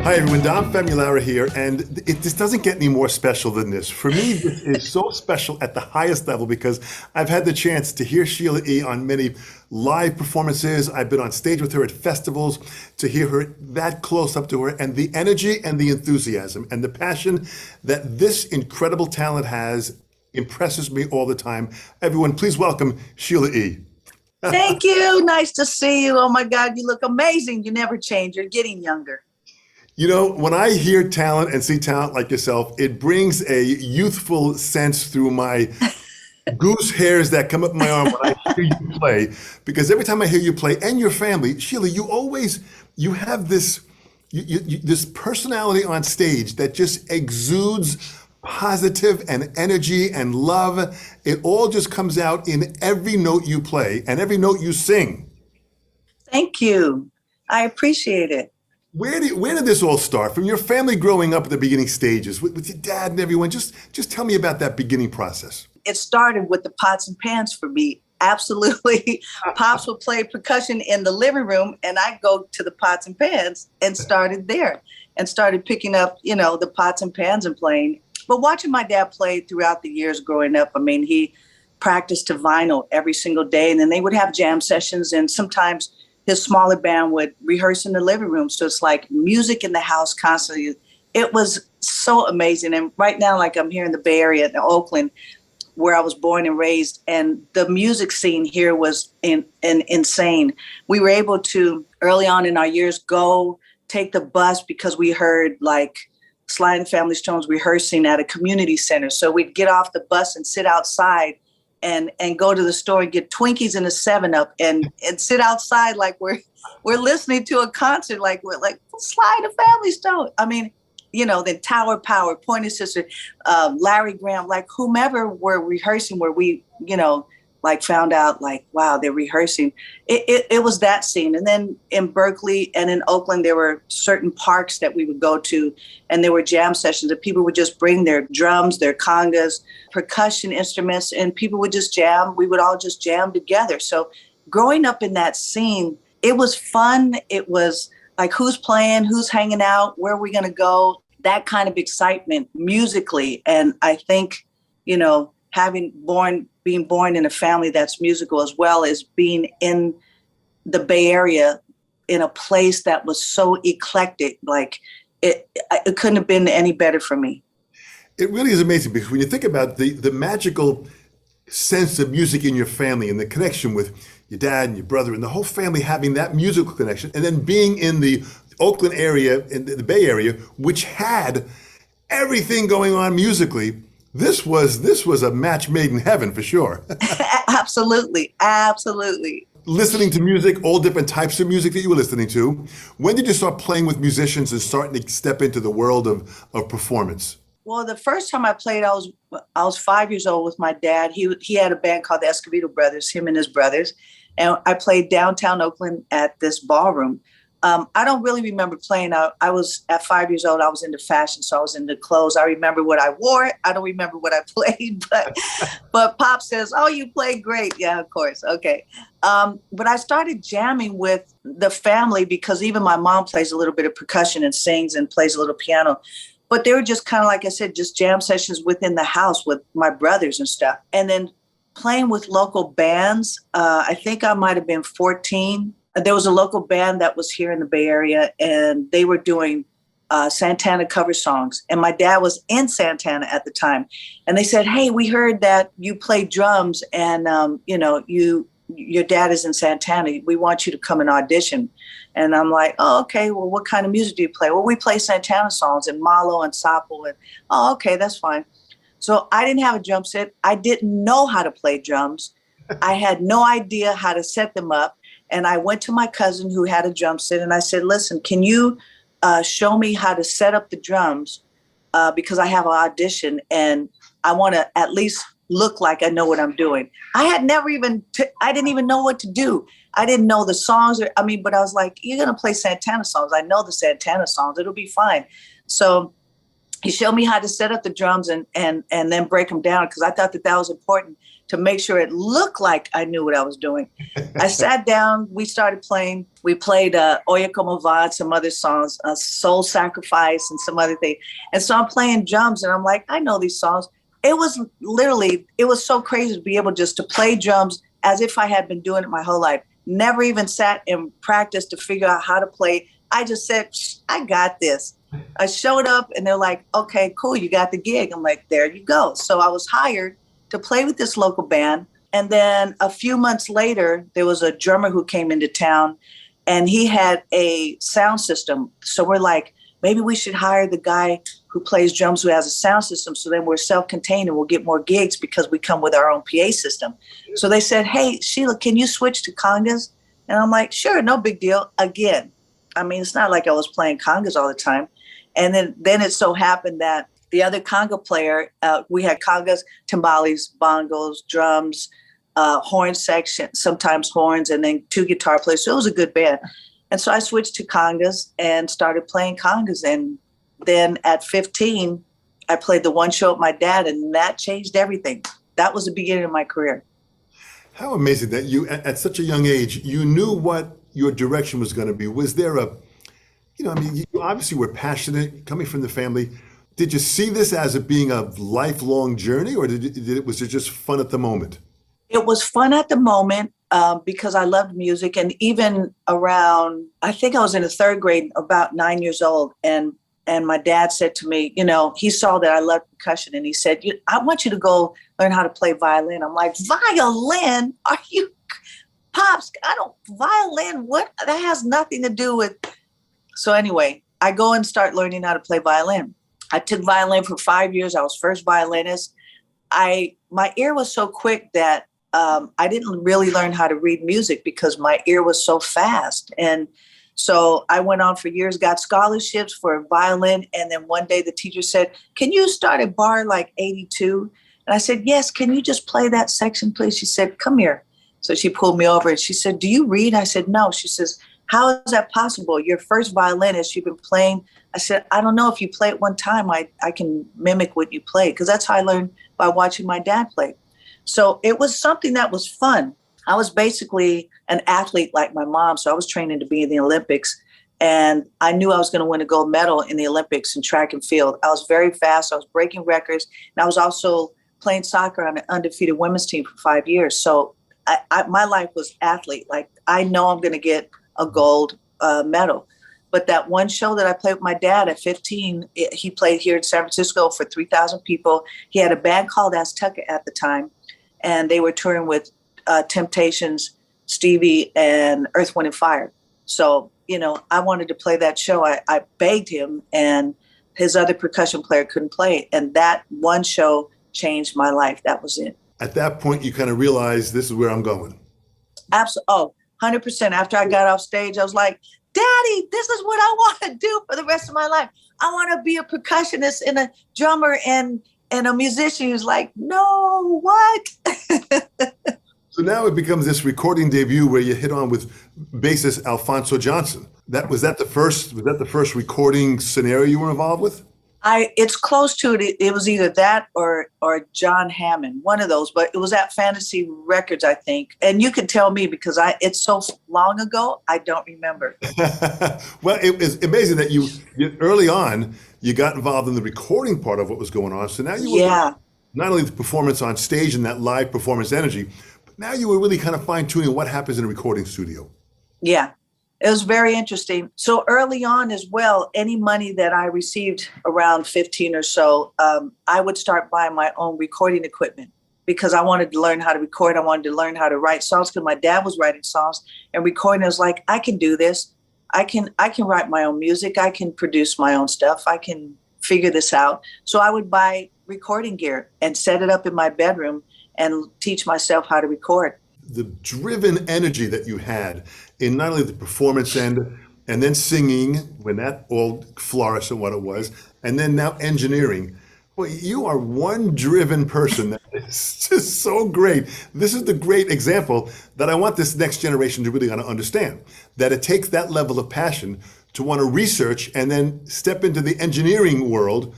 Hi everyone, Dom Famularo here, and this doesn't get any more special than this. For me, this is so special at the highest level because I've had the chance to hear Sheila E. on many live performances. I've been on stage with her at festivals, to hear her that close up to her, and the energy and the enthusiasm and the passion that this incredible talent has impresses me all the time. Everyone, please welcome Sheila E. Thank you. Nice to see you. Oh my God, you look amazing. You never change. You're getting younger. You know, when I hear talent and see talent like yourself, it brings a youthful sense through my goose hairs that come up my arm when I hear you play. Because every time I hear you play, and your family, Sheila, you have this personality on stage that just exudes positive and energy and love. It all just comes out in every note you play and every note you sing. Thank you. I appreciate it. Where did this all start? From your family growing up at the beginning stages with your dad and everyone? Just tell me about that beginning process. It started with the pots and pans for me. Absolutely. Pops would play percussion in the living room and I'd go to the pots and pans and started there and started picking up, the pots and pans and playing. But watching my dad play throughout the years growing up, I mean, he practiced to vinyl every single day and then they would have jam sessions and sometimes his smaller band would rehearse in the living room. So it's like music in the house constantly. It was so amazing. And right now, like I'm here in the Bay Area in Oakland, where I was born and raised, and the music scene here was insane. We were able to, early on in our years, go take the bus because we heard like Sly and Family Stones rehearsing at a community center. So we'd get off the bus and sit outside and go to the store and get Twinkies and a 7-Up and sit outside like we're listening to a concert, like we're like Sly and the Family Stone. I mean, then Tower Power, Pointer Sister, Larry Graham, like whomever were rehearsing where we, like found out like, wow, they're rehearsing. It was that scene. And then in Berkeley and in Oakland, there were certain parks that we would go to and there were jam sessions that people would just bring their drums, their congas, percussion instruments, and people would just jam. We would all just jam together. So growing up in that scene, it was fun. It was like, who's playing, who's hanging out, where are we going to go? That kind of excitement musically. And I think, being born in a family that's musical as well as being in the Bay Area in a place that was so eclectic, like it couldn't have been any better for me. It really is amazing because when you think about the magical sense of music in your family and the connection with your dad and your brother and the whole family having that musical connection, and then being in the Oakland area, in the Bay Area, which had everything going on musically, this was a match made in heaven for sure. Absolutely. Absolutely. Listening to music, all different types of music that you were listening to. When did you start playing with musicians and starting to step into the world of performance? Well, the first time I played, I was 5 years old with my dad. He had a band called the Escovedo Brothers, him and his brothers. And I played downtown Oakland at this ballroom. I don't really remember playing. I was at 5 years old. I was into fashion, so I was into clothes. I remember what I wore. I don't remember what I played, but Pop says, "Oh, you played great." Yeah, of course. Okay. But I started jamming with the family because even my mom plays a little bit of percussion and sings and plays a little piano. But they were just kind of, like I said, just jam sessions within the house with my brothers and stuff. And then playing with local bands. I think I might have been 14. There was a local band that was here in the Bay Area, and they were doing Santana cover songs. And my dad was in Santana at the time. And they said, "Hey, we heard that you play drums and, your dad is in Santana. We want you to come and audition." And I'm like, "Oh, okay. Well, what kind of music do you play?" "Well, we play Santana songs and Malo and Sapo." And, "Oh, okay, that's fine." So I didn't have a drum set. I didn't know how to play drums. I had no idea how to set them up. And I went to my cousin who had a drum set and I said, "Listen, can you show me how to set up the drums? Because I have an audition and I want to at least look like I know what I'm doing." I had never even, I didn't even know what to do. I didn't know the songs, but I was like, "You're going to play Santana songs. I know the Santana songs. It'll be fine." So he showed me how to set up the drums and then break them down because I thought that was important to make sure it looked like I knew what I was doing. I sat down, we started playing. We played Oye Como Va, some other songs, Soul Sacrifice and some other thing. And so I'm playing drums and I'm like, I know these songs. It was so crazy to be able just to play drums as if I had been doing it my whole life. Never even sat and practiced to figure out how to play. I just said, I got this. I showed up and they're like, okay, cool, you got the gig. I'm like, there you go. So I was hired to play with this local band. And then a few months later, there was a drummer who came into town and he had a sound system. So we're like, maybe we should hire the guy who plays drums who has a sound system. So then we're self-contained and we'll get more gigs because we come with our own PA system. So they said, hey, Sheila, can you switch to congas? And I'm like, sure, no big deal. Again, I mean, it's not like I was playing congas all the time. And then it so happened that the other conga player, we had congas, timbales, bongos, drums, horn section, sometimes horns, and then 2 guitar players. So it was a good band. And so I switched to congas and started playing congas. And then at 15, I played the one show with my dad, and that changed everything. That was the beginning of my career. How amazing that you, at such a young age, you knew what your direction was going to be. Was there I mean, you obviously were passionate, coming from the family. Did you see this as it being a lifelong journey, or was it just fun at the moment? It was fun at the moment because I loved music. And even around, I think I was in the 3rd grade, about 9 years old. And my dad said to me, he saw that I loved percussion. And he said, I want you to go learn how to play violin. I'm like, violin? Are you, Pops, violin, what? That has nothing to do with. So anyway, I go and start learning how to play violin. I took violin for 5 years. I was first violinist. My ear was so quick that I didn't really learn how to read music because my ear was so fast. And so I went on for years, got scholarships for violin. And then one day the teacher said, can you start at bar like 82? And I said, yes, can you just play that section, please? She said, come here. So she pulled me over and she said, do you read? I said, no. She says, how is that possible? You're first violinist, you've been playing. I said, I don't know, if you play it one time, I can mimic what you play, because that's how I learned, by watching my dad play. So it was something that was fun. I was basically an athlete like my mom, so I was training to be in the Olympics. And I knew I was going to win a gold medal in the Olympics in track and field. I was very fast. I was breaking records. And I was also playing soccer on an undefeated women's team for 5 years. So my life was athlete. Like, I know I'm going to get a gold medal. But that one show that I played with my dad at 15, he played here in San Francisco for 3,000 people. He had a band called Azteca at the time, and they were touring with Temptations, Stevie, and Earth, Wind, and Fire. So, I wanted to play that show. I begged him, and his other percussion player couldn't play. And that one show changed my life. That was it. At that point, you kind of realized, this is where I'm going. Absolutely. Oh, 100%. After I got off stage, I was like, Daddy, this is what I want to do for the rest of my life. I want to be a percussionist and a drummer and a musician. He was like, no, what? So now it becomes this recording debut where you hit on with bassist Alphonso Johnson. Was that the first recording scenario you were involved with? It's close to it. It was either that or John Hammond, one of those, but it was at Fantasy Records, I think. And you can tell me because it's so long ago, I don't remember. Well, it was amazing that you early on, you got involved in the recording part of what was going on. So now you were not only the performance on stage and that live performance energy, but now you were really kind of fine tuning what happens in a recording studio. Yeah. It was very interesting. So early on as well, any money that I received around 15 or so, I would start buying my own recording equipment because I wanted to learn how to record. I wanted to learn how to write songs because my dad was writing songs and recording. I was like, I can do this. I can write my own music. I can produce my own stuff. I can figure this out. So I would buy recording gear and set it up in my bedroom and teach myself how to record. The driven energy that you had in not only the performance end and then singing, when that all flourished and what it was, and then now engineering. Well, you are one driven person that is just so great. This is the great example that I want this next generation to really kind of understand, that it takes that level of passion to want to research and then step into the engineering world,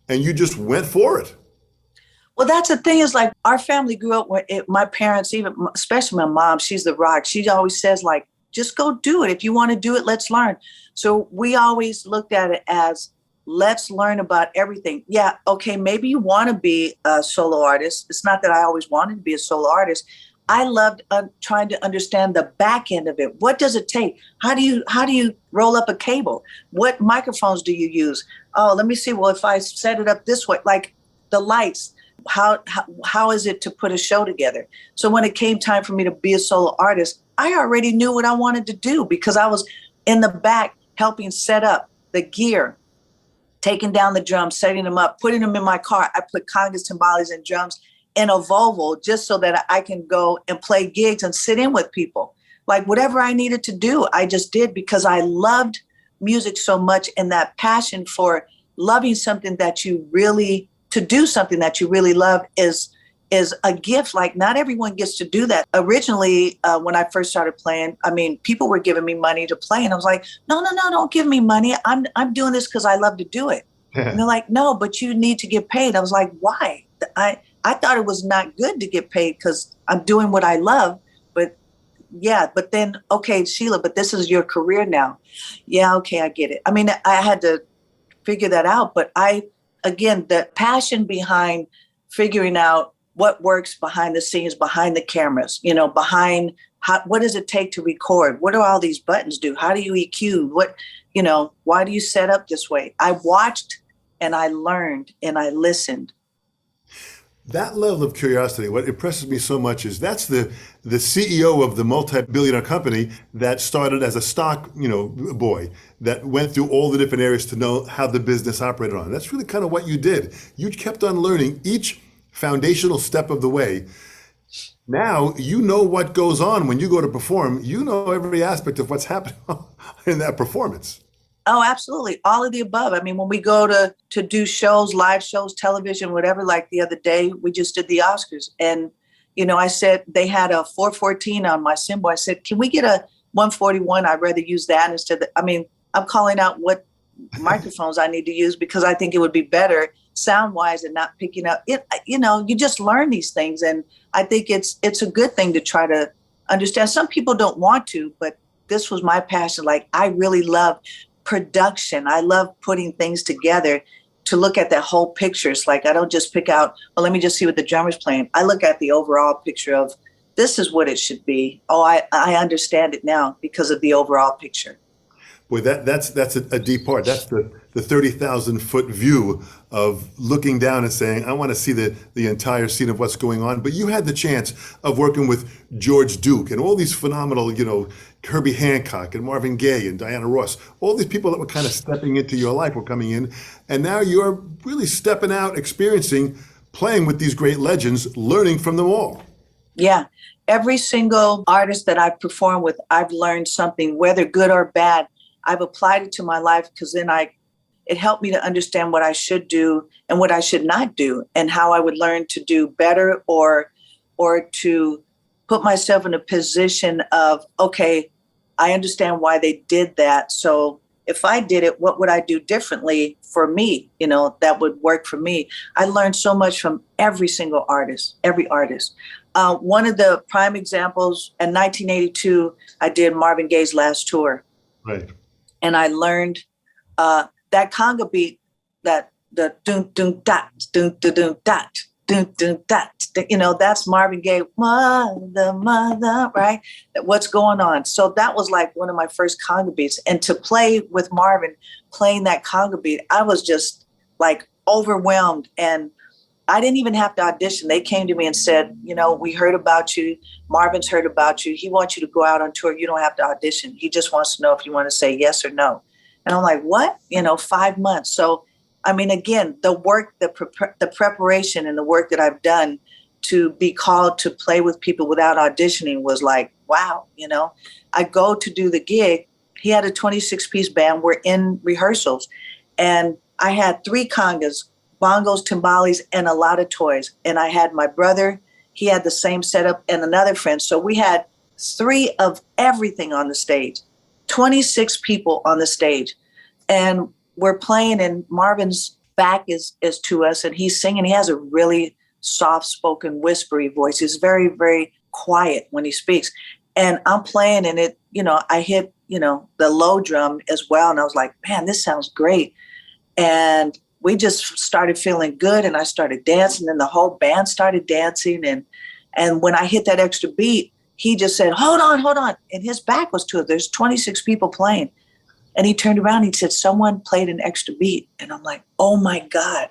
and you just went for it. Well, that's the thing is like our family grew up with it, my parents, even especially my mom, she's the rock. She always says like, just go do it. If you want to do it, let's learn. So we always looked at it as let's learn about everything. Yeah. Okay. Maybe you want to be a solo artist. It's not that I always wanted to be a solo artist. I loved trying to understand the back end of it. What does it take? How do you roll up a cable? What microphones do you use? Oh, let me see. Well, if I set it up this way, like the lights, how is it to put a show together? So when it came time for me to be a solo artist, I already knew what I wanted to do because I was in the back helping set up the gear, taking down the drums, setting them up, putting them in my car. I put congas, timbales, and drums in a Volvo just so that I can go and play gigs and sit in with people. Like whatever I needed to do, I just did because I loved music so much, and that passion for loving something that you really, to do something that you really love is a gift. Like not everyone gets to do that. Originally, when I first started playing, I mean, people were giving me money to play, and I was like, no, don't give me money. I'm doing this because I love to do it. And they're like, no, but you need to get paid. I was like, why? I thought it was not good to get paid because I'm doing what I love. But yeah, but then, okay, Sheila, but this is your career now. Yeah, okay, I get it. I mean, I had to figure that out. But again, the passion behind figuring out what works behind the scenes, behind the cameras, behind what does it take to record? What do all these buttons do? How do you EQ? Why do you set up this way? I watched and I learned and I listened. That level of curiosity, what impresses me so much is that's the CEO of the multi-billionaire company that started as a stock, boy that went through all the different areas to know how the business operated on. That's really kind of what you did. You kept on learning each foundational step of the way. Now you know what goes on when you go to perform. You know every aspect of what's happening in that performance. Oh, absolutely. All of the above. I mean, when we go to do shows, live shows, television, whatever, like the other day, we just did the Oscars. And, I said they had a 414 on my cymbal. I said, can we get a 141? I'd rather use that instead. I'm calling out what microphones I need to use because I think it would be better sound wise and not picking up it. You just learn these things. And I think it's a good thing to try to understand. Some people don't want to, but this was my passion. Like I really love production. I love putting things together to look at that whole picture. It's like I don't just pick out, well, let me just see what the drummer's playing. I look at the overall picture of this is what it should be. Oh, I understand it now because of the overall picture. Boy, that's a deep part. That's the 30,000-foot view of looking down and saying, I want to see the entire scene of what's going on. But you had the chance of working with George Duke and all these phenomenal, Herbie Hancock and Marvin Gaye and Diana Ross. All these people that were kind of stepping into your life were coming in. And now you're really stepping out, experiencing, playing with these great legends, learning from them all. Yeah. Every single artist that I've performed with, I've learned something, whether good or bad. I've applied it to my life because then it helped me to understand what I should do and what I should not do and how I would learn to do better or to put myself in a position of, okay, I understand why they did that. So if I did it, what would I do differently for me? That would work for me. I learned so much from every single artist, every artist. One of the prime examples in 1982, I did Marvin Gaye's last tour. Right. And I learned that conga beat, that the doom doom dot doom doom doom dot doom doom dot. That's Marvin Gaye, mother, right? What's going on? So that was like one of my first conga beats. And to play with Marvin, playing that conga beat, I was just like overwhelmed. And I didn't even have to audition. They came to me and said, we heard about you. Marvin's heard about you. He wants you to go out on tour. You don't have to audition. He just wants to know if you want to say yes or no. And I'm like, what? 5 months. So, again, the work, the preparation and the work that I've done to be called to play with people without auditioning was like, wow. I go to do the gig. He had a 26-piece band. We're in rehearsals. And I had 3 congas, bongos, timbales, and a lot of toys. And I had my brother, he had the same setup, and another friend. So we had 3 of everything on the stage, 26 people on the stage. And we're playing, and Marvin's back is to us, and he's singing. He has a really soft-spoken, whispery voice. He's very, very quiet when he speaks. And I'm playing and it, I hit, the low drum as well. And I was like, man, this sounds great. And we just started feeling good. And I started dancing and the whole band started dancing. And when I hit that extra beat, he just said, hold on. And his back was to it. There's 26 people playing. And he turned around and he said, someone played an extra beat. And I'm like, oh my God.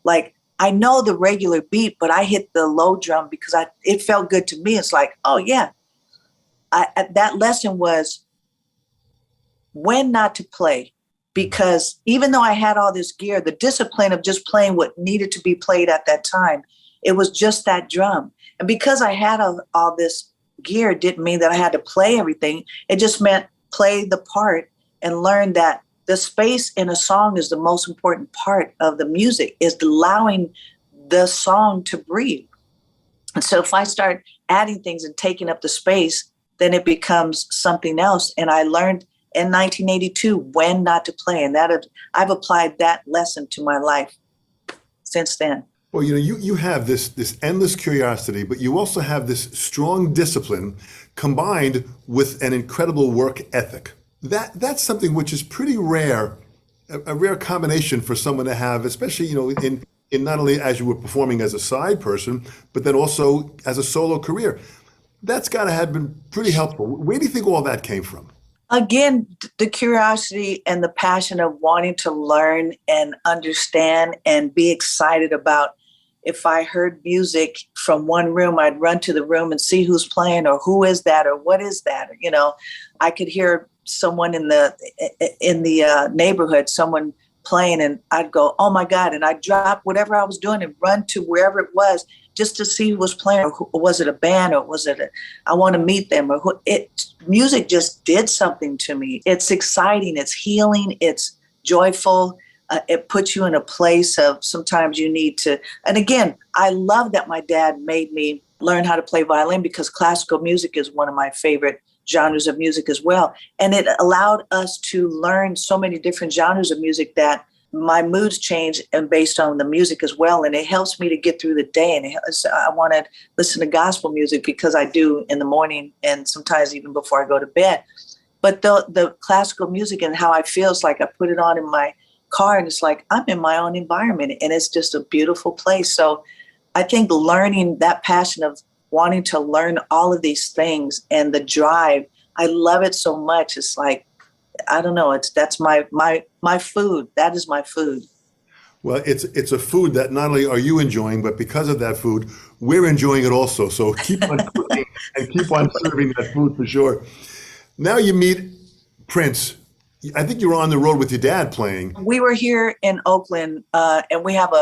Like, I know the regular beat, but I hit the low drum because it felt good to me. It's like, oh yeah. That lesson was when not to play, because even though I had all this gear, the discipline of just playing what needed to be played at that time, it was just that drum. And because I had all this gear didn't mean that I had to play everything. It just meant play the part and learn that the space in a song is the most important part of the music, is allowing the song to breathe. And so if I start adding things and taking up the space, then it becomes something else. And I learned in 1982 when not to play. And I've applied that lesson to my life since then. Well, you have this endless curiosity, but you also have this strong discipline combined with an incredible work ethic. That's something which is pretty rare, a rare combination for someone to have, especially, in not only as you were performing as a side person, but then also as a solo career. That's got to have been pretty helpful. Where do you think all that came from? Again, the curiosity and the passion of wanting to learn and understand and be excited about. If I heard music from one room, I'd run to the room and see who's playing or who is that or what is that. I could hear someone in the neighborhood, someone playing, and I'd go, oh my God. And I'd drop whatever I was doing and run to wherever it was just to see who was playing, or was it a band, or was it I want to meet them, or music just did something to me. It's exciting, it's healing, it's joyful. It puts you in a place of sometimes you need to, and again, I love that my dad made me learn how to play violin, because classical music is one of my favorite genres of music as well. And it allowed us to learn so many different genres of music that my moods change and based on the music as well. And it helps me to get through the day. And I want to listen to gospel music because I do in the morning and sometimes even before I go to bed. But the classical music and how I feel, is like I put it on in my car and it's like I'm in my own environment and it's just a beautiful place. So I think learning that passion of wanting to learn all of these things and the drive, I love it so much. It's like, I don't know. That's my food. That is my food. Well, it's a food that not only are you enjoying, but because of that food, we're enjoying it also. So keep on cooking and keep on serving that food for sure. Now you meet Prince. I think you were on the road with your dad playing. We were here in Oakland, and we have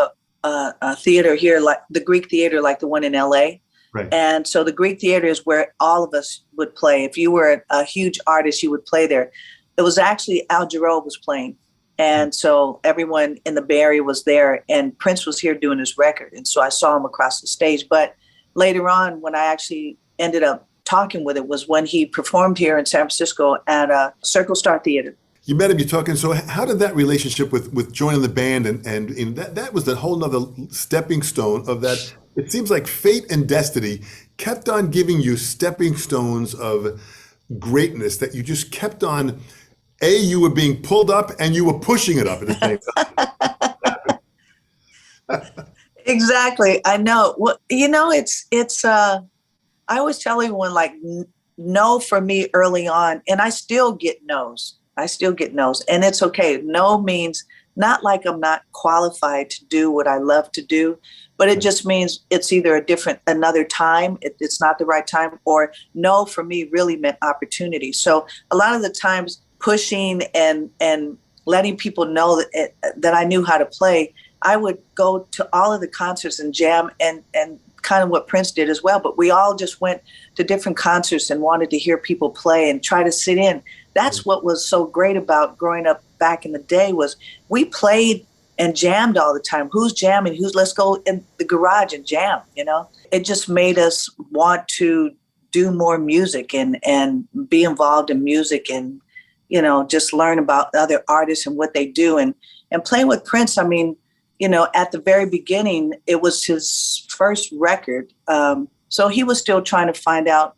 a theater here, like the Greek Theater, like the one in LA. Right. And so the Greek Theater is where all of us would play. If you were a huge artist, you would play there. It was actually Al Jarreau was playing. And so everyone in the Bay Area was there, and Prince was here doing his record. And so I saw him across the stage. But later on, when I actually ended up talking with it, was when he performed here in San Francisco at a Circle Star Theater. You met him, you're talking. So how did that relationship with joining the band and that was the whole nother stepping stone of that. It seems like fate and destiny kept on giving you stepping stones of greatness that you just kept on. You were being pulled up and you were pushing it up at the same time. Exactly. I know. Well, it's I always tell everyone, like, no for me early on, and I still get no's. And it's okay. No means not like I'm not qualified to do what I love to do, but it just means it's either another time, it's not the right time, or no for me really meant opportunity. So a lot of the times pushing and letting people know that I knew how to play, I would go to all of the concerts and jam and kind of what Prince did as well. But we all just went to different concerts and wanted to hear people play and try to sit in. That's what was so great about growing up back in the day, was we played and jammed all the time. Who's jamming? Let's go in the garage and jam, It just made us want to do more music and be involved in music and, just learn about other artists and what they do. And playing with Prince, I mean, at the very beginning, it was his first record. So he was still trying to find out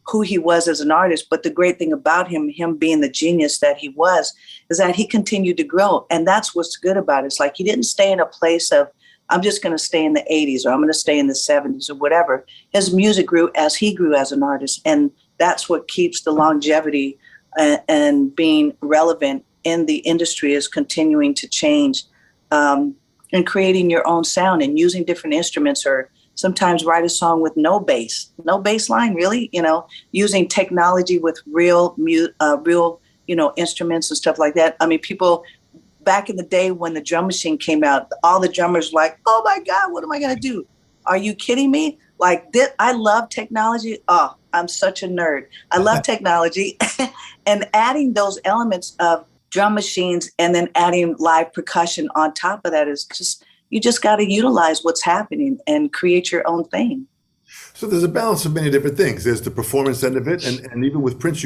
who he was as an artist. But the great thing about him being the genius that he was, is that he continued to grow. And that's what's good about it. It's like he didn't stay in a place of, I'm just going to stay in the 80s or I'm going to stay in the 70s or whatever. His music grew as he grew as an artist. And that's what keeps the longevity and being relevant in the industry, is continuing to change, and creating your own sound and using different instruments, or sometimes write a song with no bass line, really, using technology with real, instruments and stuff like that. I mean, people back in the day when the drum machine came out, all the drummers were like, oh my God, what am I going to do? Are you kidding me? Like this, I love technology. Oh, I'm such a nerd. I love technology. And adding those elements of drum machines and then adding live percussion on top of that is just, you just got to utilize what's happening and create your own thing. So there's a balance of many different things. There's the performance end of it. And even with Prince,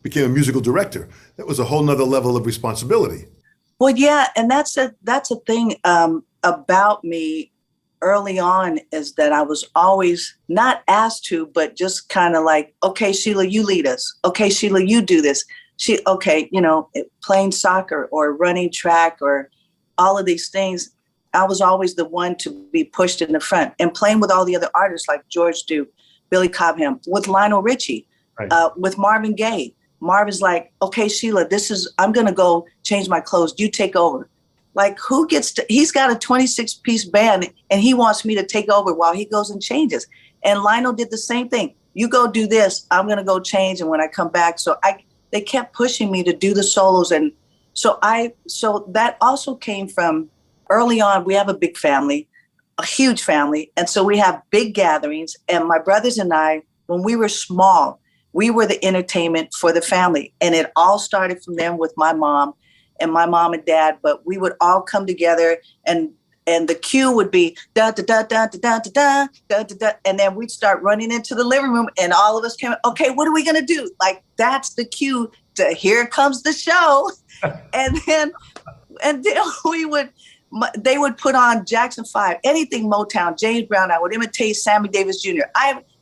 became a musical director. That was a whole nother level of responsibility. Well, yeah. And that's a thing about me early on, is that I was always not asked to, but just kind of like, okay, Sheila, you lead us. Okay, Sheila, you do this. Playing soccer or running track or all of these things. I was always the one to be pushed in the front, and playing with all the other artists like George Duke, Billy Cobham, with Lionel Richie, right. With Marvin Gaye. Marvin's like, okay, Sheila, I'm going to go change my clothes. You take over. Like, he's got a 26-piece band and he wants me to take over while he goes and changes. And Lionel did the same thing. You go do this. I'm going to go change. And when I come back, they kept pushing me to do the solos. And so that also came from early on. We have a big family, a huge family. And so we have big gatherings. And my brothers and I, when we were small, we were the entertainment for the family. And it all started from them with my mom and dad. But we would all come together, and the cue would be da da da da da da da da da da, and then we'd start running into the living room, and all of us came. Okay, what are we gonna do? Like, that's the cue to here comes the show, and then they would put on Jackson 5, anything Motown, James Brown. I would imitate Sammy Davis Jr.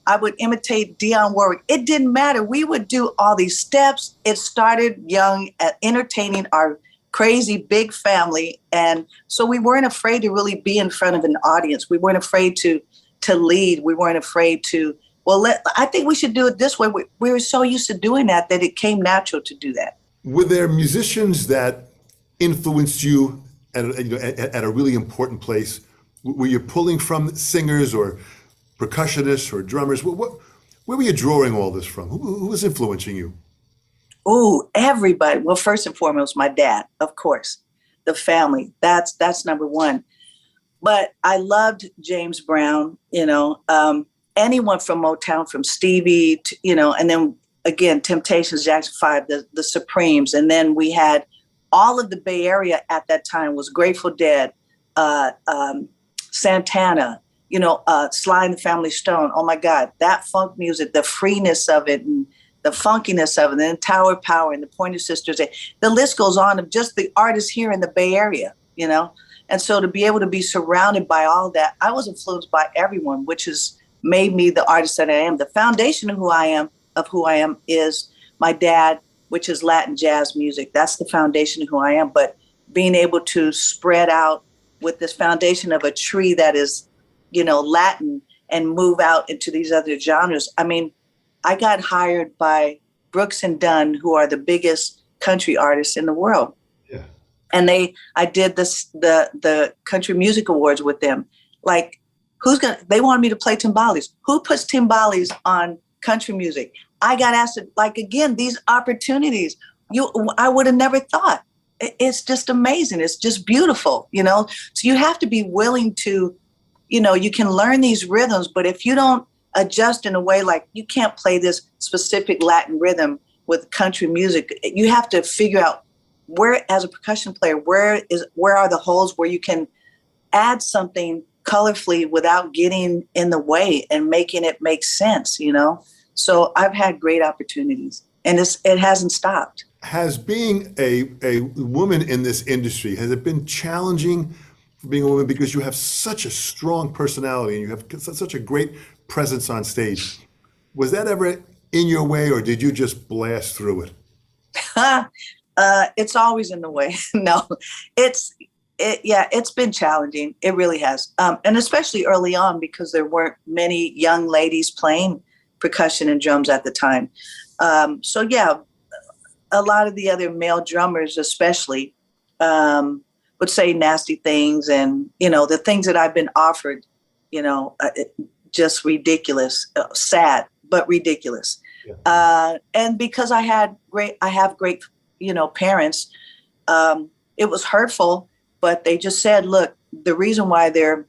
I would imitate Dionne Warwick. It didn't matter. We would do all these steps. It started young at entertaining our crazy big family. And so we weren't afraid to really be in front of an audience. We weren't afraid to lead. We weren't afraid to, I think we should do it this way. We were so used to doing that it came natural to do that. Were there musicians that influenced you at a really important place? Were you pulling from singers or percussionists or drummers? Where were you drawing all this from? Who was influencing you? Oh, everybody. Well, first and foremost, my dad, of course, the family. That's number one. But I loved James Brown, anyone from Motown, from Stevie, to, and then again, Temptations, Jackson 5, the Supremes. And then we had all of the Bay Area at that time was Grateful Dead, Santana, Sly and the Family Stone. Oh my God, that funk music, the freeness of it and the funkiness of it, and then Tower of Power and the Pointer Sisters. The list goes on of just the artists here in the Bay Area, And so to be able to be surrounded by all that, I was influenced by everyone, which has made me the artist that I am. The foundation of who I am is my dad, which is Latin jazz music. That's the foundation of who I am. But being able to spread out with this foundation of a tree that is, Latin, and move out into these other genres. I mean, I got hired by Brooks and Dunn, who are the biggest country artists in the world. Yeah. And I did the Country Music Awards with them. Like, they wanted me to play timbales. Who puts timbales on country music? I got asked, again, these opportunities, I would have never thought. It's just amazing. It's just beautiful, So you have to be willing to, you can learn these rhythms, but if you don't adjust in a way, like, you can't play this specific Latin rhythm with country music. You have to figure out where, as a percussion player, where are the holes where you can add something colorfully without getting in the way and making it make sense, So I've had great opportunities, and it hasn't stopped. Has being a woman in this industry, has it been challenging for being a woman because you have such a strong personality and you have such a great presence on stage. Was that ever in your way, or did you just blast through it? It's always in the way. No, it's been challenging. It really has. And especially early on, because there weren't many young ladies playing percussion and drums at the time. So yeah, a lot of the other male drummers, especially, would say nasty things, and, the things that I've been offered, just ridiculous, sad, but ridiculous. Yeah. And because I have great, parents, it was hurtful, but they just said, look, the reason why they're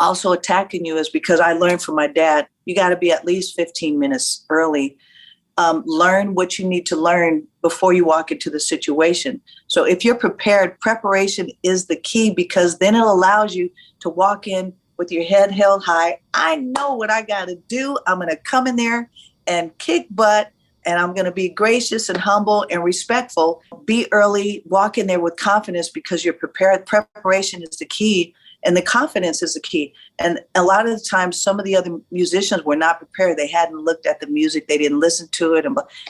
also attacking you is because I learned from my dad, you got to be at least 15 minutes early. Learn what you need to learn before you walk into the situation. So if you're prepared, preparation is the key, because then it allows you to walk in with your head held high. I know what I got to do. I'm going to come in there and kick butt, and I'm going to be gracious and humble and respectful. Be early, walk in there with confidence, because you're prepared. Preparation is the key, and the confidence is the key. And a lot of the times, some of the other musicians were not prepared. They hadn't looked at the music. They didn't listen to it.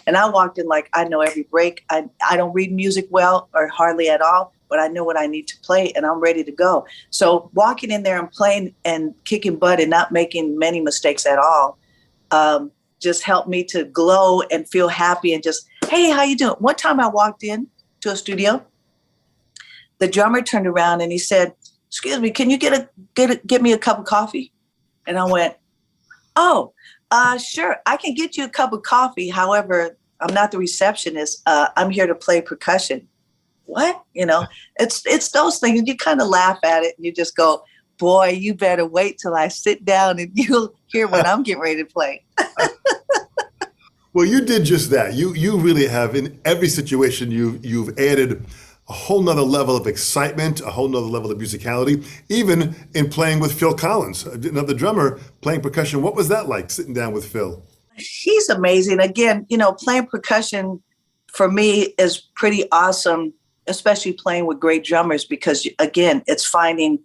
And I walked in like, I know every break. I don't read music well or hardly at all, but I know what I need to play, and I'm ready to go. So walking in there and playing and kicking butt and not making many mistakes at all, just helped me to glow and feel happy and just, hey, how you doing? One time I walked in to a studio, the drummer turned around and he said, excuse me, can you get me a cup of coffee? And I went, oh, sure, I can get you a cup of coffee. However, I'm not the receptionist. I'm here to play percussion. What? It's those things. You kind of laugh at it and you just go, boy, you better wait till I sit down and you'll hear what I'm getting ready to play. Well, you did just that. You really have, in every situation, you've added a whole nother level of excitement, a whole nother level of musicality, even in playing with Phil Collins, another drummer playing percussion. What was that like, sitting down with Phil? He's amazing. Again, playing percussion for me is pretty awesome, especially playing with great drummers, because again, it's finding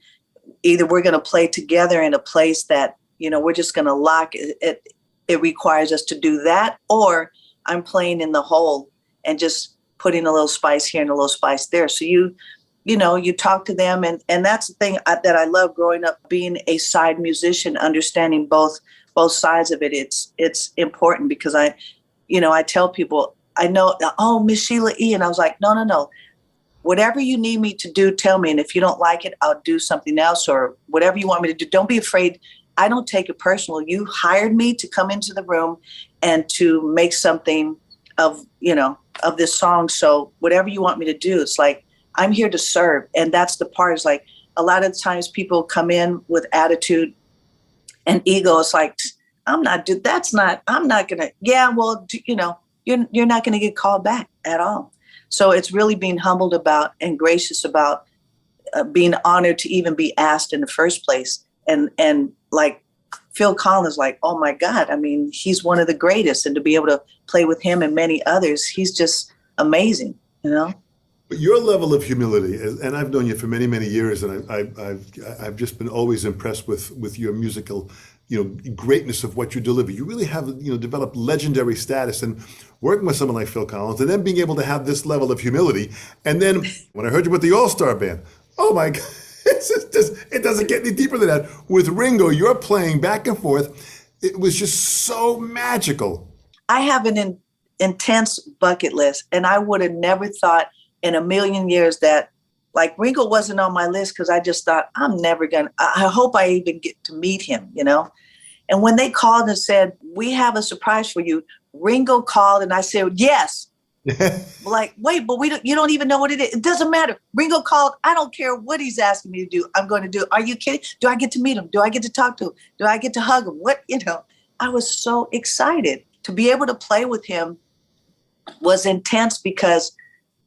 either we're going to play together in a place that, we're just going to lock it. It requires us to do that, or I'm playing in the whole and just putting a little spice here and a little spice there. So you talk to them, and that's the thing that I love growing up, being a side musician, understanding both sides of it. It's important, because I tell people, I know, oh, Miss Sheila E. And I was like, no. Whatever you need me to do, tell me. And if you don't like it, I'll do something else, or whatever you want me to do. Don't be afraid. I don't take it personal. You hired me to come into the room and to make something of this song. So whatever you want me to do, it's like, I'm here to serve. And that's the part, is like, a lot of times people come in with attitude and ego. It's like, I'm not going to, you're not going to get called back at all. So it's really being humbled about and gracious about being honored to even be asked in the first place. And like Phil Collins, like, oh my God, I mean, he's one of the greatest. And to be able to play with him and many others, he's just amazing, But your level of humility, and I've known you for many, many years, and I've just been always impressed with your musical, greatness of what you deliver. You really have, developed legendary status, and working with someone like Phil Collins, and then being able to have this level of humility. And then when I heard you with the All-Star Band, oh my God, it doesn't get any deeper than that. With Ringo, you're playing back and forth. It was just so magical. I have an intense bucket list, and I would have never thought in a million years that, like, Ringo wasn't on my list, because I just thought, I hope I even get to meet him, And when they called and said, we have a surprise for you, Ringo called, and I said, yes. Like, wait, but you don't even know what it is. It doesn't matter. Ringo called. I don't care what he's asking me to do. I'm going to do it. Are you kidding? Do I get to meet him? Do I get to talk to him? Do I get to hug him? I was so excited to be able to play with him. Was intense, because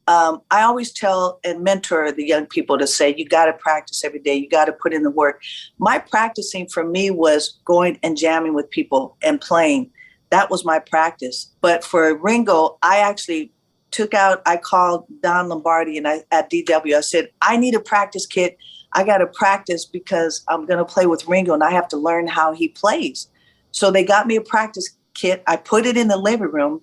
I always tell and mentor the young people to say, you got to practice every day. You got to put in the work. My practicing for me was going and jamming with people and playing. That was my practice. But for Ringo, I actually I called Don Lombardi at DW. I said, I need a practice kit. I got to practice because I'm going to play with Ringo and I have to learn how he plays. So they got me a practice kit. I put it in the living room,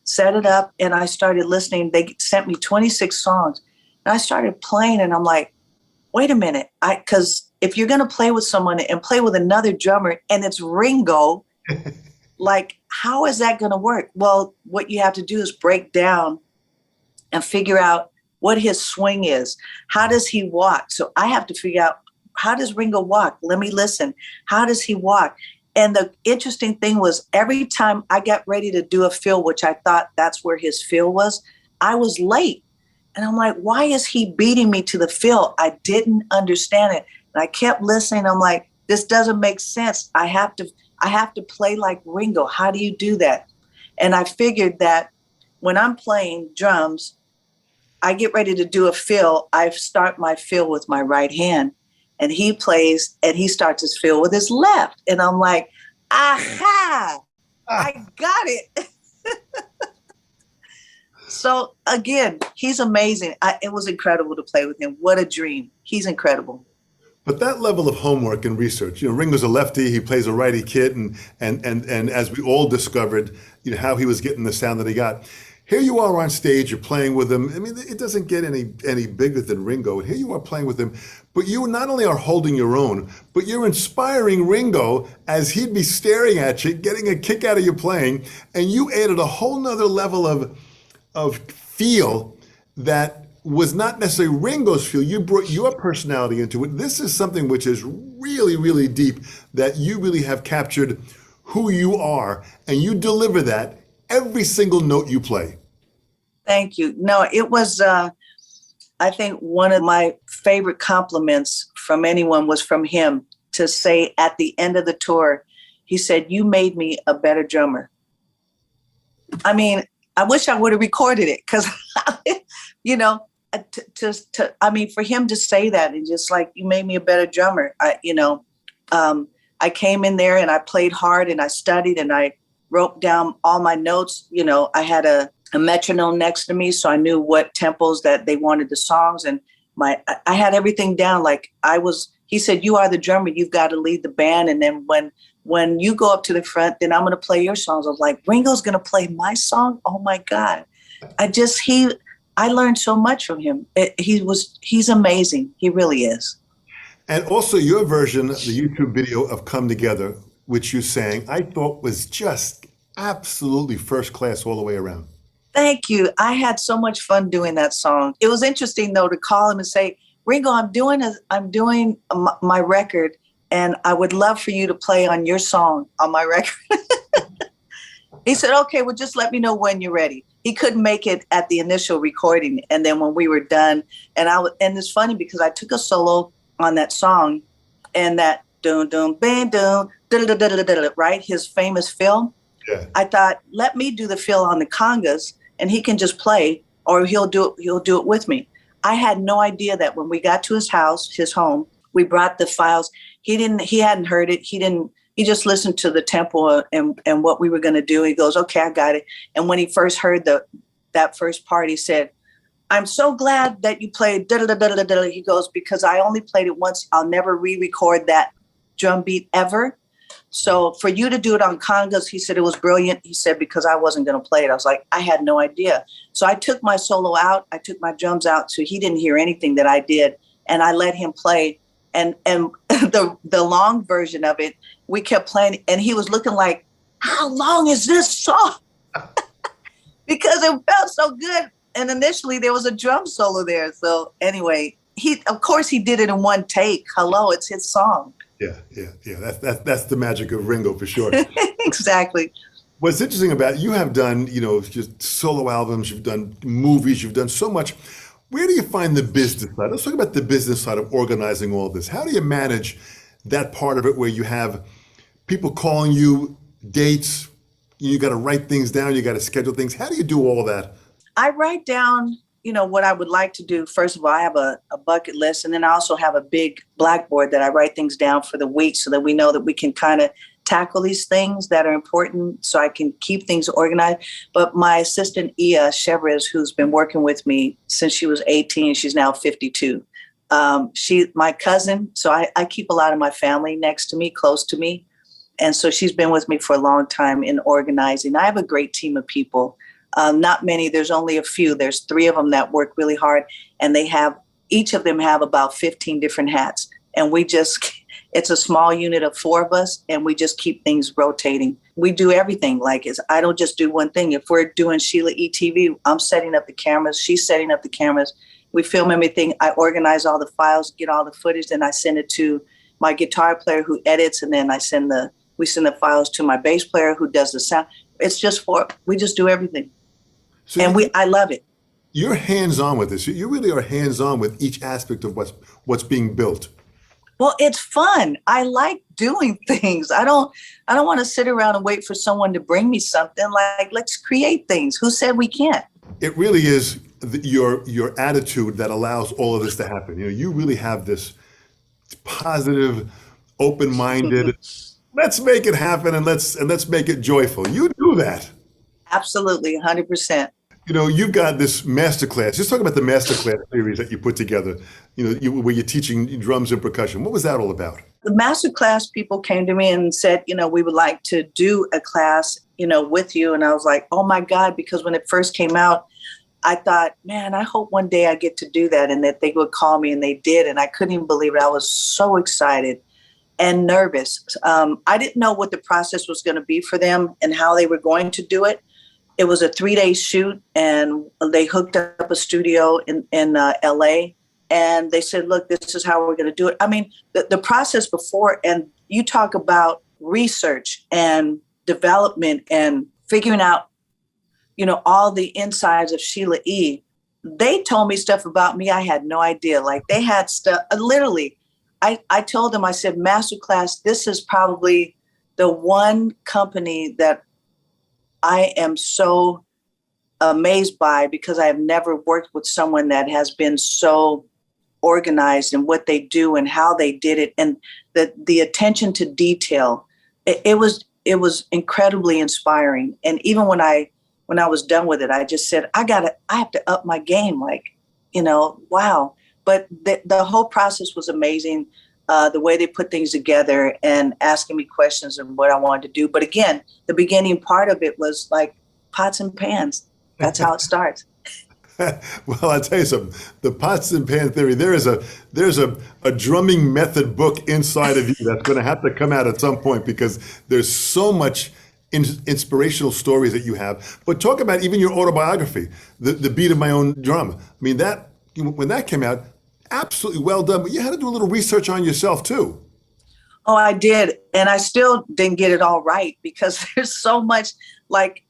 set it up, and I started listening. They sent me 26 songs and I started playing and I'm like, wait a minute. Because if you're going to play with someone and play with another drummer and it's Ringo, like, how is that going to work? Well, what you have to do is break down and figure out what his swing is. How does he walk? So I have to figure out, how does Ringo walk? Let me listen. How does he walk? And the interesting thing was, every time I got ready to do a fill, which I thought that's where his fill was, I was late. And I'm like, why is he beating me to the fill? I didn't understand it. And I kept listening. I'm like, this doesn't make sense. I have to play like Ringo. How do you do that? And I figured that when I'm playing drums, I get ready to do a fill. I start my fill with my right hand and he plays and he starts his fill with his left. And I'm like, aha, I got it. So again, he's amazing. It was incredible to play with him. What a dream. He's incredible. But that level of homework and research, Ringo's a lefty, he plays a righty kit, and as we all discovered, how he was getting the sound that he got. Here you are on stage, you're playing with him. I mean, it doesn't get any bigger than Ringo. And here you are playing with him, but you not only are holding your own, but you're inspiring Ringo as he'd be staring at you, getting a kick out of you playing, and you added a whole nother level of feel that was not necessarily Ringo's feel. You brought your personality into it. This is something which is really, really deep, that you really have captured who you are, and you deliver that every single note you play. Thank you. No, it was, I think one of my favorite compliments from anyone was from him, to say at the end of the tour, he said, "You made me a better drummer." I mean, I wish I would have recorded it, because, for him to say that and just like, "You made me a better drummer." I came in there and I played hard and I studied and I wrote down all my notes. I had a metronome next to me, so I knew what tempos that they wanted the songs, and I had everything down. Like he said, "You are the drummer, you've got to lead the band. And then when you go up to the front, then I'm going to play your songs." I was like, Ringo's going to play my song? Oh my God. I learned so much from him. He's amazing. He really is. And also your version, the YouTube video of Come Together, which you sang, I thought was just absolutely first class all the way around. Thank you. I had so much fun doing that song. It was interesting though to call him and say, "Ringo, I'm doing my record, and I would love for you to play on your song on my record." He said, "Okay, well, just let me know when you're ready." He couldn't make it at the initial recording, and then when we were done, and it's funny because I took a solo on that song, and that dun dun bang dun right, his famous fill. Yeah. I thought, let me do the fill on the congas, and he can just play, or he'll do it with me. I had no idea that when we got to his home, we brought the files. He hadn't heard it. He just listened to the tempo and what we were going to do. He goes, "Okay, I got it." And when he first heard that first part, he said, "I'm so glad that you played da-da-da-da-da-da." He goes, "Because I only played it once. I'll never re-record that drum beat ever. So for you to do it on congas," he said, "it was brilliant." He said, "because I wasn't going to play it." I was like, I had no idea. So I took my solo out. I took my drums out, so he didn't hear anything that I did. And I let him play. And the long version of it, we kept playing, and he was looking like, "How long is this song?" Because it felt so good. And initially there was a drum solo there. So anyway, of course he did it in one take. Hello, it's his song. Yeah. That's the magic of Ringo for sure. Exactly. What's interesting about you have done, just solo albums, you've done movies, you've done so much. Where do you find the business side? Let's talk about the business side of organizing all this. How do you manage that part of it where you have people calling you, dates, you got to write things down, you got to schedule things. How do you do all that? I write down, what I would like to do. First of all, I have a bucket list, and then I also have a big blackboard that I write things down for the week so that we know that we can kind of tackle these things that are important, so I can keep things organized. But my assistant, Ia Chevres, who's been working with me since she was 18, she's now 52. My cousin, so I keep a lot of my family next to me, close to me. And so she's been with me for a long time in organizing. I have a great team of people. Not many, there's only a few. There's 3 of them that work really hard, and each of them have about 15 different hats. And it's a small unit of 4 of us, and we just keep things rotating. We do everything. I don't just do one thing. If we're doing Sheila E TV, I'm setting up the cameras. She's setting up the cameras. We film everything. I organize all the files, get all the footage, then I send it to my guitar player who edits, and then we send the files to my bass player who does the sound. We just do everything. So I love it. You're hands-on with this. You really are hands-on with each aspect of what's being built. Well, it's fun. I like doing things. I don't want to sit around and wait for someone to bring me something. Let's create things. Who said we can't? It really is your attitude that allows all of this to happen. You really have this positive, open-minded, let's make it happen and let's make it joyful. You do that. Absolutely, 100%. You've got this masterclass. Just talk about the masterclass series that you put together, where you're teaching drums and percussion. What was that all about? The masterclass people came to me and said, we would like to do a class, with you. And I was like, oh my God, because when it first came out, I thought, man, I hope one day I get to do that and that they would call me, and they did. And I couldn't even believe it. I was so excited and nervous. I didn't know what the process was going to be for them and how they were going to do it. It was a 3-day shoot, and they hooked up a studio in LA, and they said, look, this is how we're going to do it. I mean, the process before, and you talk about research and development and figuring out, all the insides of Sheila E. They told me stuff about me I had no idea. They had stuff, literally. I told them, I said, Masterclass, this is probably the one company that I am so amazed by, because I have never worked with someone that has been so organized in what they do and how they did it, and the attention to detail. It was incredibly inspiring. And even when I was done with it, I just said, I have to up my game. Wow. But the whole process was amazing. The way they put things together and asking me questions and what I wanted to do. But again, the beginning part of it was like pots and pans. That's how it starts. Well, I'll tell you something. The pots and pan theory, there's a drumming method book inside of you that's going to have to come out at some point, because there's so much inspirational stories that you have. But talk about even your autobiography, the beat of my own drum. I mean, when that came out, absolutely well done, but you had to do a little research on yourself too. Oh, I did. And I still didn't get it all right, because there's so much.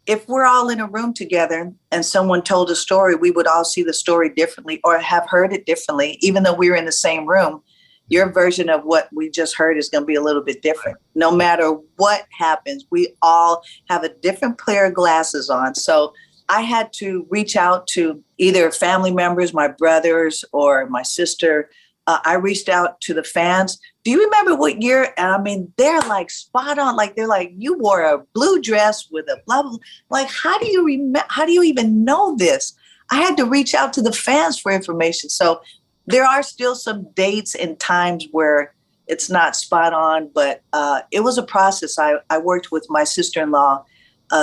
If we're all in a room together and someone told a story, we would all see the story differently or have heard it differently. Even though we were in the same room, your version of what we just heard is going to be a little bit different. No matter what happens, we all have a different pair of glasses on. So I had to reach out to either family members, my brothers, or my sister. I reached out to the fans. Do you remember what year? And I mean, they're spot on. They're like, you wore a blue dress with a blah, blah. How do you remember? How do you even know this? I had to reach out to the fans for information. So there are still some dates and times where it's not spot on, but it was a process. I worked with my sister-in-law,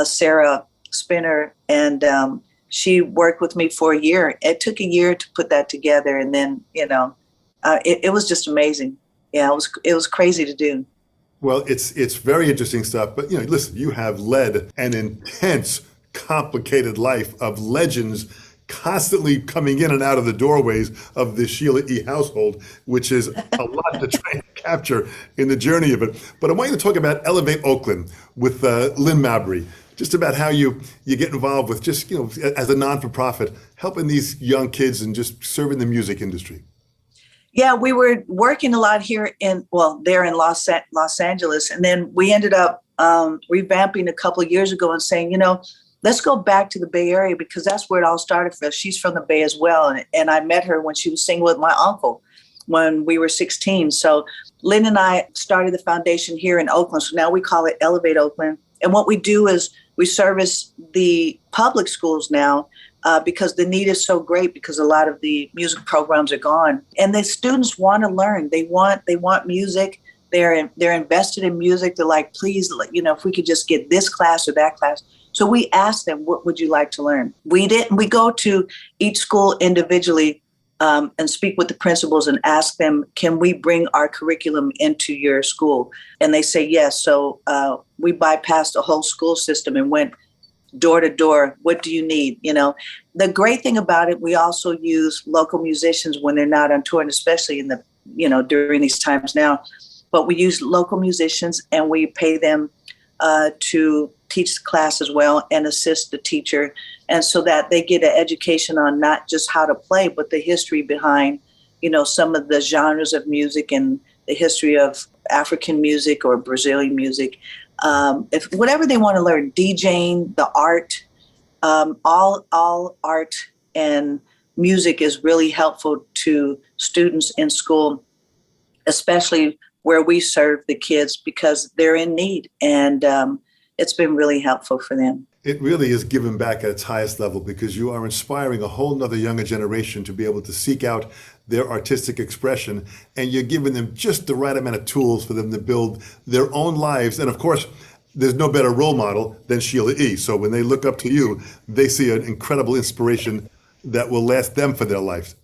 Sarah Spinner, and she worked with me for a year. It took a year to put that together, and then it was just amazing. Yeah, it was crazy to do. Well, it's very interesting stuff. But listen, you have led an intense, complicated life of legends constantly coming in and out of the doorways of the Sheila E household, which is a lot to try and capture in the journey of it. But I want you to talk about Elevate Oakland with Lynn Mabry. Just about how you get involved with just, as a non-for-profit, helping these young kids and just serving the music industry. Yeah, we were working a lot here there in Los Angeles. And then we ended up revamping a couple of years ago and saying, let's go back to the Bay Area, because that's where it all started for us. She's from the Bay as well. And I met her when she was singing with my uncle when we were 16. So Lynn and I started the foundation here in Oakland. So now we call it Elevate Oakland. And what we do is we service the public schools now because the need is so great because a lot of the music programs are gone. And the students want to learn. They want music. They're invested in music. They're like, please, if we could just get this class or that class. So we asked them, what would you like to learn? We go to each school individually and speak with the principals and ask them, can we bring our curriculum into your school? And they say yes. So we bypassed the whole school system and went door to door. What do you need? The great thing about it, we also use local musicians when they're not on tour, and especially in the, during these times now. But we use local musicians and we pay them to teach the class as well and assist the teacher. And so that they get an education on not just how to play, but the history behind, some of the genres of music and the history of African music or Brazilian music. If whatever they want to learn, DJing, the art, all art and music is really helpful to students in school, especially where we serve the kids because they're in need. And it's been really helpful for them. It really is giving back at its highest level because you are inspiring a whole nother younger generation to be able to seek out their artistic expression, and you're giving them just the right amount of tools for them to build their own lives. And of course, there's no better role model than Sheila E. So when they look up to you, they see an incredible inspiration that will last them for their lives.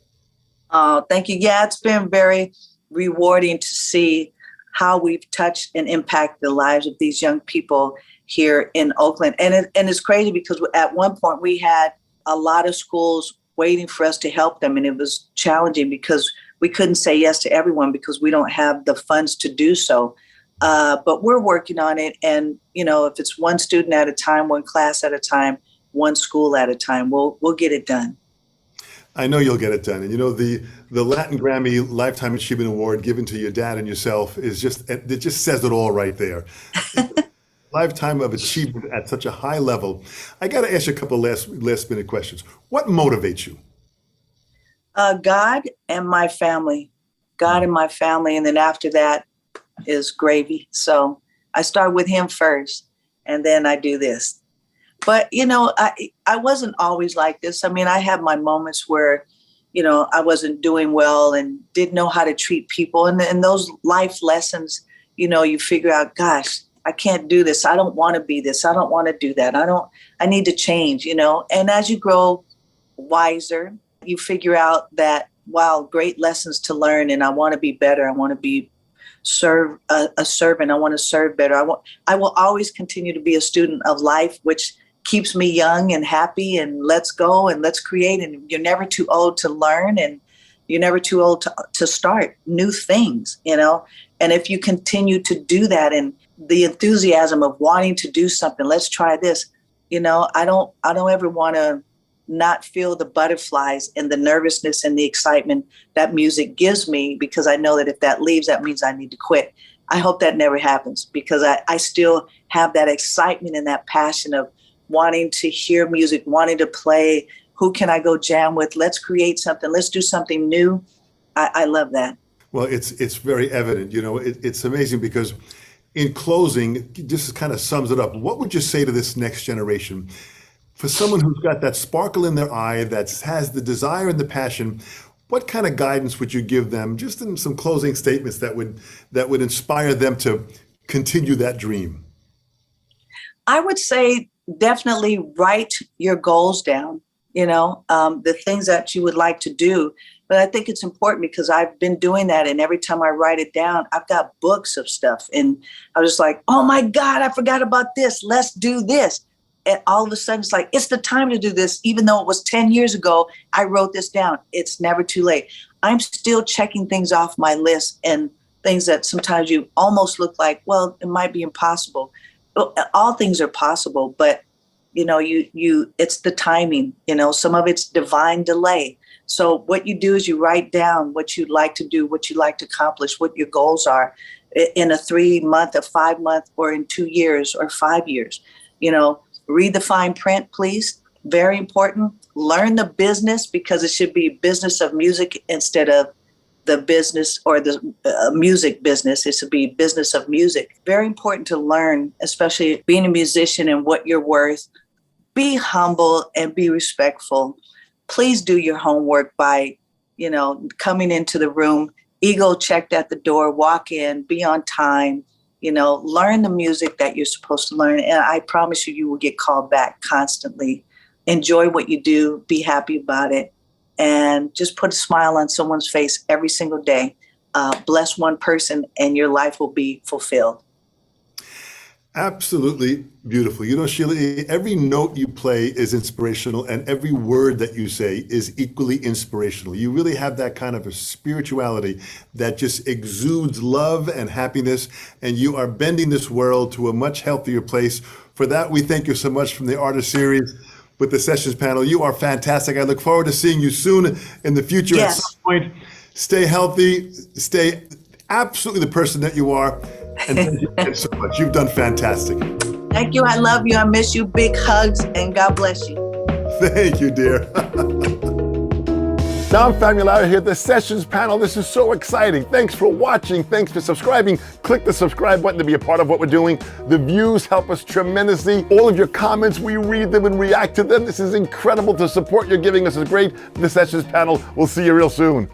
Oh, thank you. Yeah, it's been very rewarding to see how we've touched and impacted the lives of these young people here in Oakland. And it's crazy because at one point we had a lot of schools waiting for us to help them. And it was challenging because we couldn't say yes to everyone because we don't have the funds to do so. But we're working on it. And, if it's one student at a time, one class at a time, one school at a time, we'll get it done. I know you'll get it done. And the Latin Grammy Lifetime Achievement Award given to your dad and yourself it just says it all right there. Lifetime of achievement at such a high level. I got to ask you a couple last minute questions. What motivates you? God and my family. God and my family. And then after that is gravy. So I start with him first and then I do this. But, I wasn't always like this. I mean, I have my moments where, I wasn't doing well and didn't know how to treat people. And those life lessons, you figure out, gosh, I can't do this. I don't want to be this. I don't want to do that. I need to change, And as you grow wiser, you figure out that, wow, great lessons to learn. And I want to be better. I want to be a servant. I want to serve better. I will always continue to be a student of life, which keeps me young and happy and let's go and let's create. And you're never too old to learn and you're never too old to start new things, And if you continue to do that and the enthusiasm of wanting to do something, let's try this, I don't ever want to not feel the butterflies and the nervousness and the excitement that music gives me, because I know that if that leaves, that means I need to quit. I hope that never happens because I still have that excitement and that passion of wanting to hear music, wanting to play. Who can I go jam with? Let's create something. Let's do something new. I love that. Well, it's very evident. It's amazing because in closing, just kind of sums it up. What would you say to this next generation? For someone who's got that sparkle in their eye, that has the desire and the passion, what kind of guidance would you give them, just in some closing statements that would inspire them to continue that dream? I would say definitely write your goals down, the things that you would like to do. But I think it's important because I've been doing that. And every time I write it down, I've got books of stuff. And I was like, oh my God, I forgot about this. Let's do this. And all of a sudden, it's like, it's the time to do this. Even though it was 10 years ago, I wrote this down. It's never too late. I'm still checking things off my list and things that sometimes you almost look like, well, it might be impossible. All things are possible, but it's the timing, some of it's divine delay. So what you do is you write down what you'd like to do, what you'd like to accomplish, what your goals are in a 3-month, a 5-month, or in 2 years or 5 years. Read the fine print, please. Very important. Learn the business because it should be business of music instead of the business or the music business. It should be business of music. Very important to learn, especially being a musician and what you're worth. be humble and be respectful. Please do your homework by, coming into the room, ego checked at the door, walk in, be on time, learn the music that you're supposed to learn. And I promise you, you will get called back constantly. Enjoy what you do, be happy about it, and just put a smile on someone's face every single day. Bless one person and your life will be fulfilled. Absolutely beautiful. Sheila E., every note you play is inspirational, and every word that you say is equally inspirational. You really have that kind of a spirituality that just exudes love and happiness, and you are bending this world to a much healthier place. For that, we thank you so much from the Artist Series with the Sessions panel. You are fantastic. I look forward to seeing you soon in the future. Yes. At some point. Stay healthy, stay absolutely the person that you are. And thank you again so much. You've done fantastic. Thank you. I love you. I miss you. Big hugs and God bless you. Thank you, dear. Now I'm Famularo here at the Sessions panel. This is so exciting. Thanks for watching. Thanks for subscribing. Click the subscribe button to be a part of what we're doing. The views help us tremendously. All of your comments, we read them and react to them. This is incredible. The support you're giving us is great. The Sessions panel. We'll see you real soon.